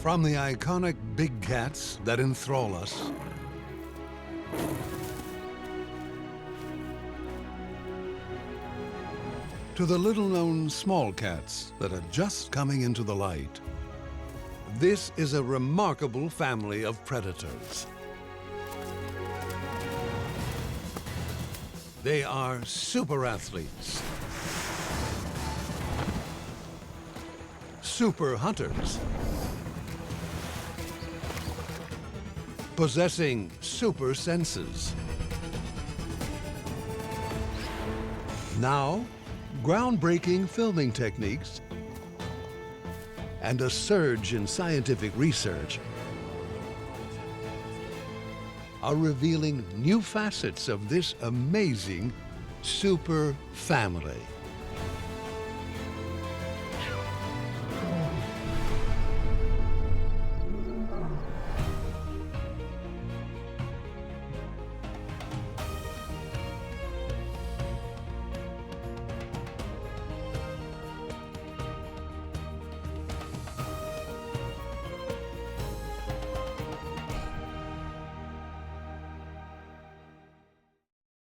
From the iconic big cats that enthrall us, to the little-known small cats that are just coming into the light, this is a remarkable family of predators. They are super athletes, super hunters, possessing super senses. Now, groundbreaking filming techniques and a surge in scientific research are revealing new facets of this amazing super family.